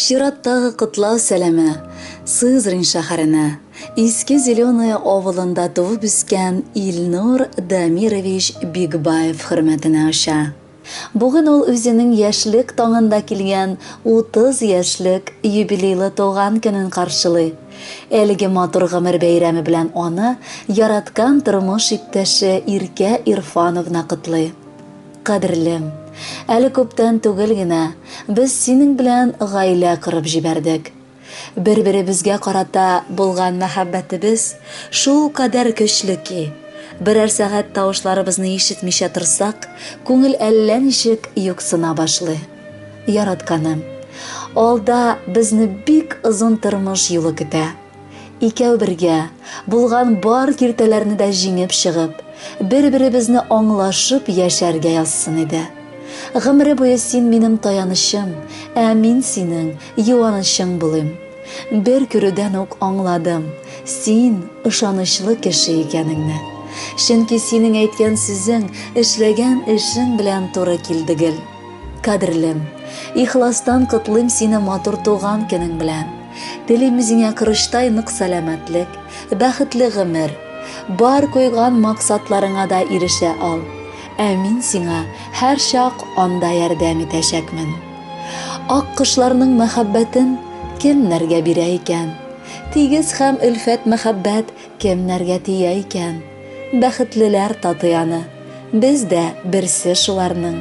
Чираттағы құтлау сәлемі Сызрань шәһәренә, Иске Зеленое авылында туып үскән Илнур Дамирович Бигбаев хөрмәтенә аша. Бүген ул үзенең яшьлек таңында килгән 30 яшьлек юбилейлы туган көнен каршылый. Әлеге матур гомер бәйрәме белән аны яраткан тормыш иптәше Иркә Ирфановна котлый. Кадерлем, әле күптән түгел генә без синең белән гаилә корып җибәрдек. Бер-беребезгә карата булган мәхәббәтебез шул кадәр көчле ки, берәр сәгать тавышларыбызны ишетмичә торсак, күңел әллә ничек юксына башлый. Яратканым, алда безне бик озын тормыш юлы көтә. Икәү бергә булган бар киртәләрне дә җиңеп чыгып, бер-беребезне аңлашып яшәргә язсын иде. Гомере буе син минем таянычым, ә мин синең юанычың булыйм. Бер күрүдән үк аңладым, син ышанычлы кеше икәнеңне. Чөнки синең әйткән сүзең, эшләгән эшең белән туры килдегел. Кадерлем, ихластан котлыйм сине матур туган көнең белән. Телим үзеңә кырыштай нык сәламәтлек, бәхетле гомер, бар койган максатларыңа да ирешә ал. Ә мин сиңа һәр чак анда ярдәм итәчәкмен. Ак кышларның мәхәббәтен кемнәргә бирә икән? Тигез һәм өлфәт мәхәббәт кемнәргә тия икән? Бәхетлеләр татый аны. Без дә берсе шуларның.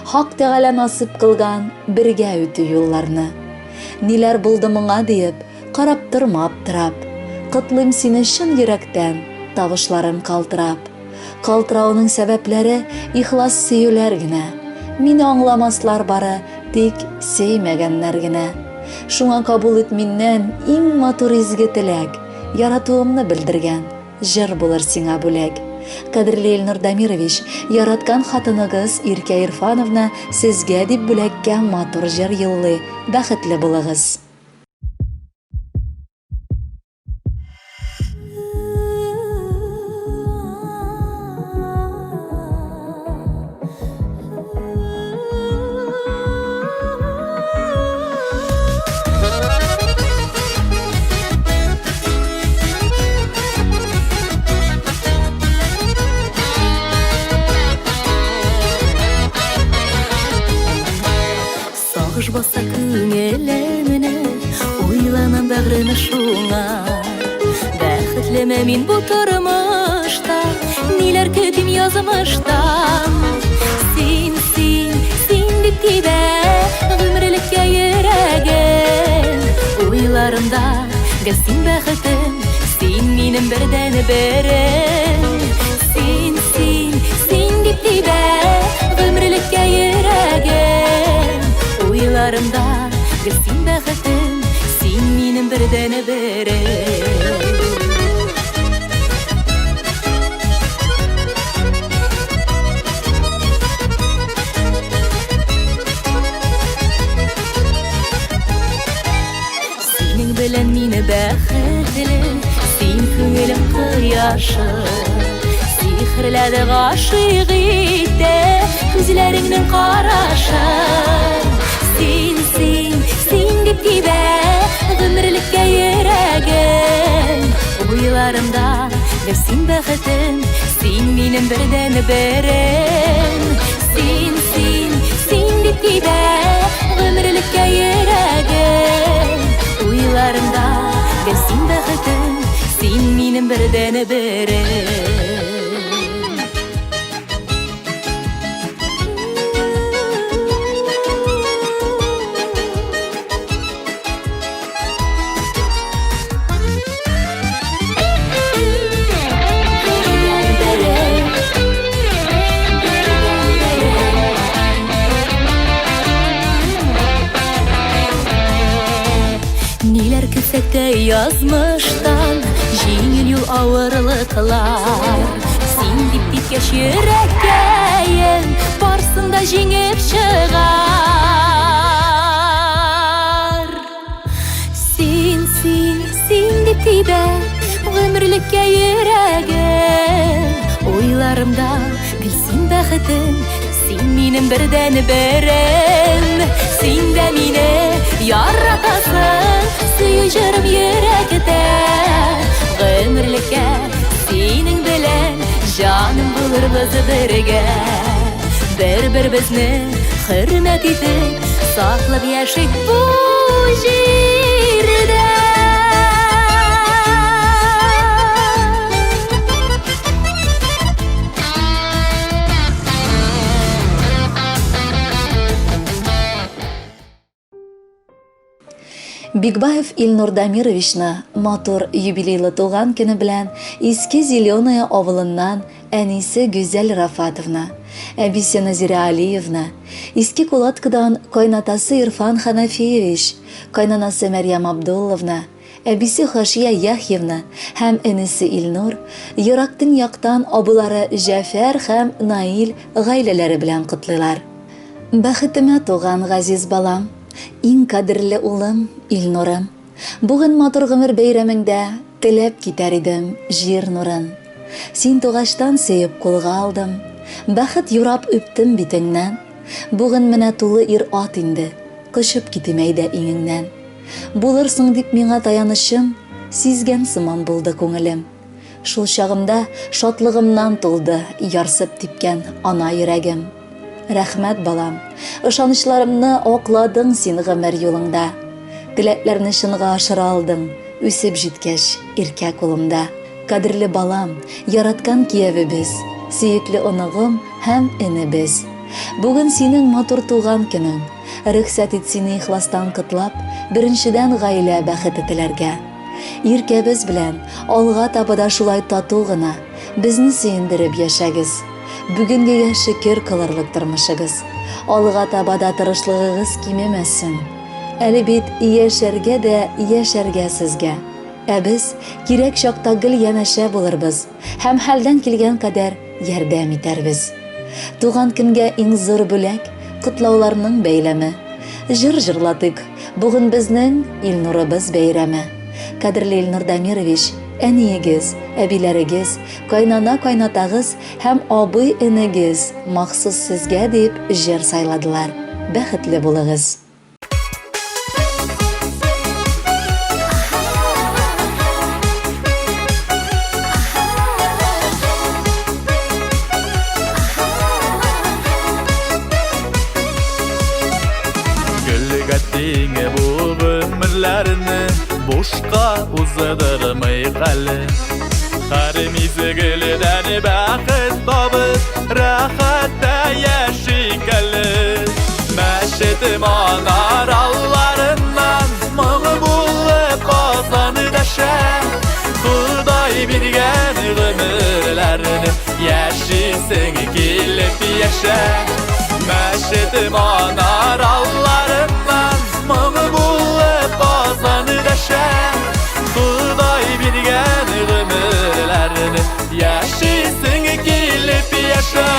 Хак Тәгалә насип кылган бергә үтү юлларны. Ниләр булды моңа диеп, карап тормап торап. Котлыйм сине чын йөрәктән, тавышларым калтырап. Калтырауның сәбәпләре ихлас сөюләр генә. Мине аңламаслар бары, тик сөймәгәннәр генә. Шуңа кабул ит миннән иң матур изге теләк, яратуымны белдергән җыр булыр сиңа бүләк. Кадерле Илнур Дамирович, яраткан хатыныгыз Иркә Ирфановна сезгә дип бүләккә матур җыр юллый. Бәхетле булыгыз. Сагыш баса күңелемне, уйланам бәгъреме шуңа. Бәхетлеме мин бу тормышта, ниләр көтим язмышта. Син дип тибә, гомерлеккә йөрәгем. Уйларымда гел син бәхетем, син минем бердән берем. Син дип тибә, гомерлеккә йөрәгем. Уйларымда гел син бәхетем, син минем бердән берем. Синең белән мине бәхетле, син күңелем кояшы. Сихрләде гашыйк итә күзләреңнең карашы. Син дип тибә, гомерлеккә йөрәгем. Уйларымда гел син бәхетем, син минем бердән берем. Син дип тибә, гомерлеккә йөрәгем. Уйларымда гел син бәхетем, син минем бердән берем. Ниләр көсәккә язмыштан, җиңел юл авырлыклар. Син дип типкәч йөрәккәем, барсын да җиңеп чыгар. Син дип тибә, гомерлеккә йөрәгем. Уйларымда гел син бәхетем, син Син минем бердән берем, син дә мине яратасың, сөючерем йөрәктә. Гомерлеккә синең белән җаным булырбыз бергә. Бер-беребезне хөрмәт итеп, саклап яшик бу җирдә. Бигбаев Илнур Дамировичны матур юбилейлы туган көне белән Иске Зеленое авылыннан әнисе Гүзәл Рафатовна, әбисе Назира Алиевна, Иске Кулаткадан кайнатасы Ирфан Ханафиевич, кайнанасы Мәрьям Абдулловна, әбисе Хашия Яхьевна һәм энесе Илнур, ерактан яктан абылары Җәфәр һәм Наил гаиләләре белән котлыйлар. Бәхетемә туган газиз балам, иң кадерле улым Илнурым, бүген матур гомер бәйрәмеңдә теләп китәр идем җир нурын. Син тугаштан сөеп кулга алдым, бәхет юрап үптем битеңнән. Бүген менә тулы ир ат инде, кышып китем әйдә иңеңнән. Булырсың дип миңа таянышым, сизгән сыман булды күңелем. Шул чагымда шатлыгымнан тулды ярсып типкән ана йөрәгем. Рәхмәт балам, ышанычларымны акладың син гомер юлыңда. Теләкләрне шынга ашыра алдың, үсеп җиткәч иркә кулымда. Кадерле балам, яраткан киявебез, сөекле оныгым һәм энебез. Бүген синең матур туган көнең. Рөхсәт ит сине ихластан котлап, беренчедән гаилә бәхете теләргә. Иркәбез белән алга табада шулай тату гына безне сөендереп яшәгез. Бүгенгегә шөкер кылырлык тормышыгыз. Алга табада тырышлыгыгыз кимемәсен. Әле бит яшәргә дә яшәргә сезгә. Ә без кирәк чакта гел янәшә булырбыз һәм хәлдән килгән кадәр ярдәм итәрбез. Туган көнгә иң зур бүләк котлауларның бәйләме. Җыр җырлатык, бүген безнең Илнурыбыз бәйрәме. Кадерле Илнур Дамирович, әниегез, әбиләрегез, кайнана-кайнатагыз һәм абый-энегез махсус сезгә дип җыр сайладылар. Бәхетле булыгыз. Гөлгәтеңе бу гомерләрне бушка уздырмый хәле. Һәр мизгелдән бәхет табып, рәхәттә яшик әле. Мәчет манараларыннан моңы булып казаны дәшә. Худай биргән гомерләрне яшисең килеп яшә. Мәчет манараларыннан моңы булып казаны дәшә. Худай биргән гомерләрне яшисең килеп яшә.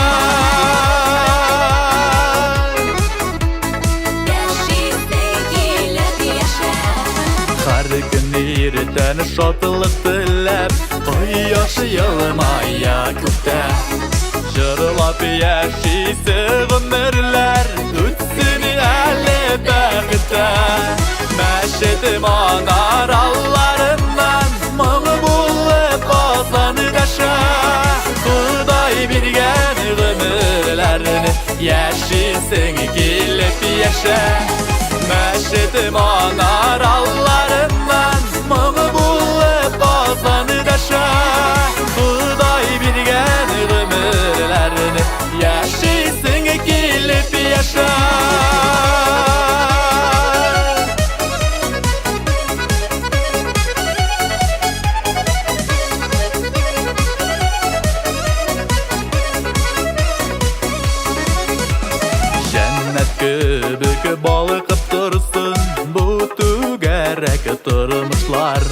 Һәр көн иртән шатлык теләп, кояш елмая күктә. Җырлап яшисе гомерләр үтсен әле бәхеттә. Мәчет манараларыннан моңы булып казаны дәшә. Худай биргән гомерләрне яшисең килеп яшә. Мәчет манараларыннан моңы булып казаны дәшә. Худай биргән гомерләрне яшисең килеп яшә. Кебек балыкып торсын бу түгәрәк тормышлар.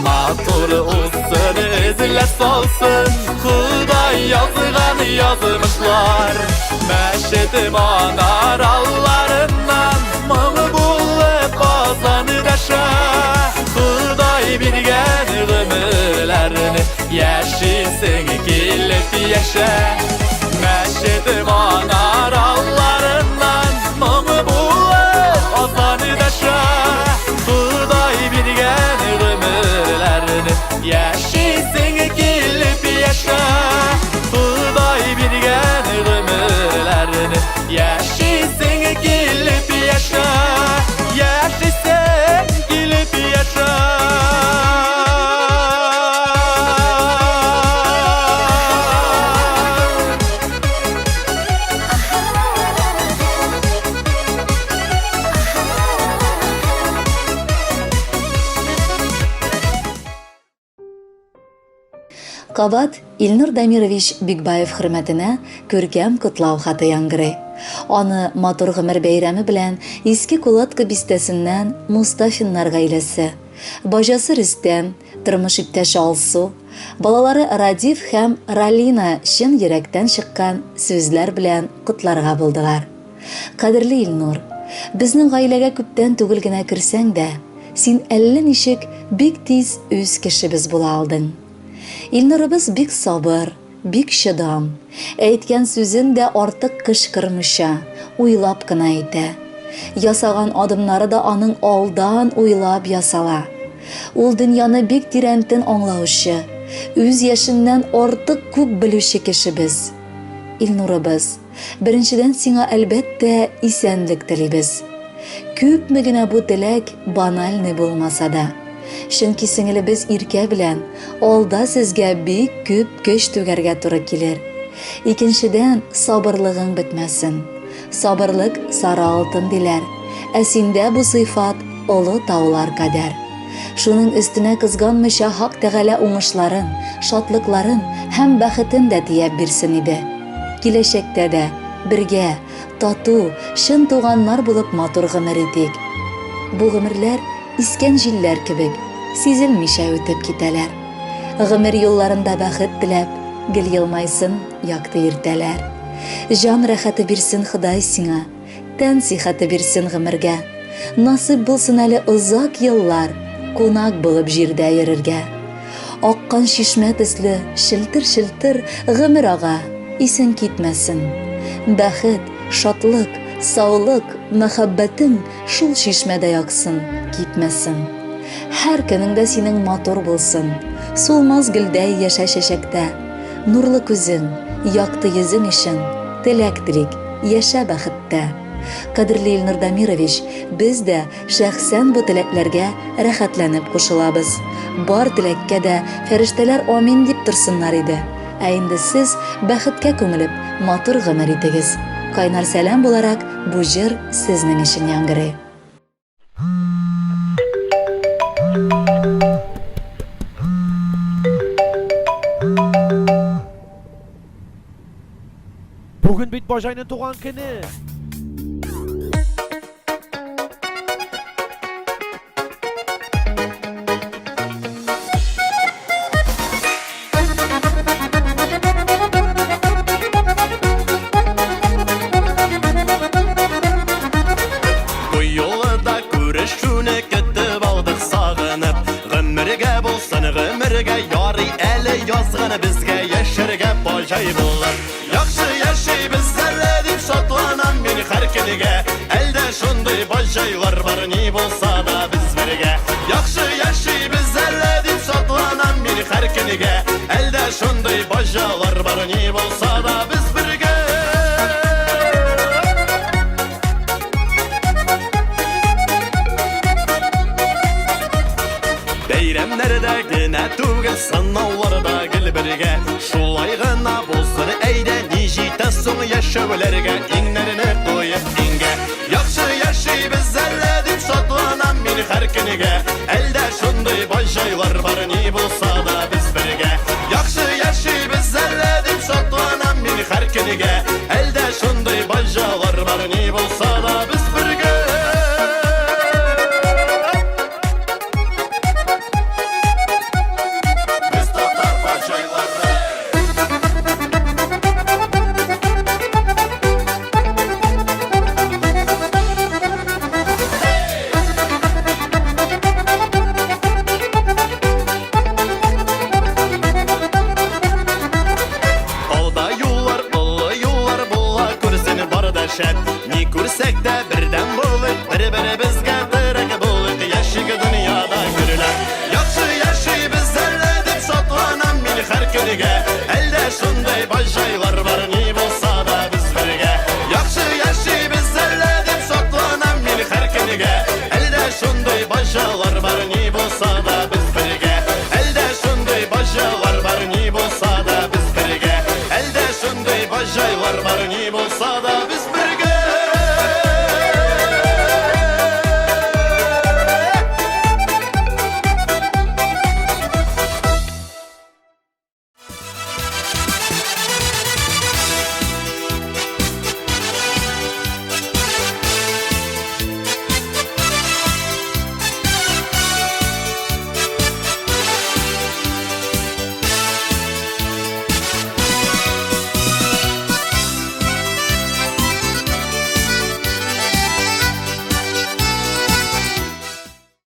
Матур улсын эзлә салсын Худай язган язмышлар. Мәчет манараларыннан моңы булып казаны дәшә. Худай биргән гомерләрне яшисең килеп яшә. Мәчет манараларыннан Кабат Илнур Дамирович Бигбаев хөрмәтенә күркәм котлау хаты яңгырый. Аны матур гомер бәйрәме белән Иске Кулатка бистәсеннән Мустафиннар гаиләсе, бажасы Рөстәм, тормыш иптәше Алсу, балалары Радиф һәм Ралина чын йөрәктән чыккан сүзләр белән котларга булдылар. Кадерле Илнур, безнең гаиләгә күптән түгел генә керсәң дә, син әллә ничек бик тиз үз кешебез була алдың. Илнурыбыз бик сабыр, бик чыдам, әйткән сүзен дә артык кычкырмыйча, уйлап кына әйтә. Ясаган адымнары да аның алдан уйлап ясала. Ул дөньяны бик тирәнтен аңлаучы, үз яшеннән артык күп белүче кешебез. Илнурыбыз, беренчедән сиңа әлбәттә исәнлек телибез. Күпме генә бу теләк банальный булмаса да. Чөнки сеңелебез Иркә белән алда сезгә бик күп көч түгәргә туры килер. Икенчедән, сабырлыгың бетмәсен. Сабырлык сары алтын диләр, ә синдә бу сыйфат олы таулар кадәр. Шуның өстенә кызганмыйча Хак Тәгалә уңышларын, шатлыкларын һәм бәхетен дә тияп бирсен иде. Киләчәктә дә бергә, тату, чын туганнар булып матур гомер итик. Бу гомерләр искән җилләр кебек, сизелмичә үтеп китәләр. Гомер юлларында бәхет теләп, гел елмайсын якты иртәләр. Җан рәхәте бирсен Ходай сиңа, тән сихәте бирсен гомергә. Насыйп булсын әле озак еллар, кунак булып җирдә йөрергә. Аккан чишмә төсле, шелтер-шелтер гомер ага, исең китмәсен. Бәхет, шатлык, саулык, мәхәббәтең шул чишмәдә яксын, китмәсен. Һәр көнеңдә синең матур булсын, сулмас гөлдәй яшә чәчәктә. Нурлы күзең, якты йөзең өчен теләк телик, яшә бәхеттә. Кадерле Илнур Дамирович, без дә шәхсән бу теләкләргә рәхәтләнеп кушылабыз. Бар теләккә дә фәрештәләр амин дип торсыннар иде. Ә инде сез бәхеткә күмелеп, матур гомер итегез. Кайнар сәлам буларак бу җыр сезнең өчен яңгырый. Бүген бит бажайның туган көне. Yazgını bizge yaşırga bajay bulur. Yaxşı yaşaybiz zərrə dip şatlanan meni hər kiniga. Əldə şunday bajaylar var ni bolsa da biz birgə. Yaxşı yaşaybiz zərrə dip şatlanan meni hər kiniga. Əldə şunday bajaylar var ni bolsa da biz birgə. Beyramlarda gına tugul sanavlarda gel birgə. Şulay gına bolsun eydə nijitə soň yaşawlarga inlərini qoyub ingə. Yaxşı yaşaybiz zərrə dip şatlanan meni hər kiniga. Əldə şunday bajaylar var ni bolsa da biz birgə. Yaxşı yaşaybiz zərrə dip şatlanan meni hər kiniga. Əldə şunday bajaylar var ni bolsa da biz birgə. Ni kursek de birden bulut, bir-biri bizge direk bulut. Yaşık dünyada görülen yaxşı yaşaybiz zərrə dip şatlanan meni hər kiniga. Əldə şunday bajaylar var ni bolsa da biz birgə. Yaxşı yaşaybiz zərrə dip şatlanan meni hər kiniga. Əldə şunday bajaylar var ni bolsa da biz birgə. Əldə şunday bajaylar var ni bolsa da biz birgə. Əldə şunday bajaylar var ni bolsa da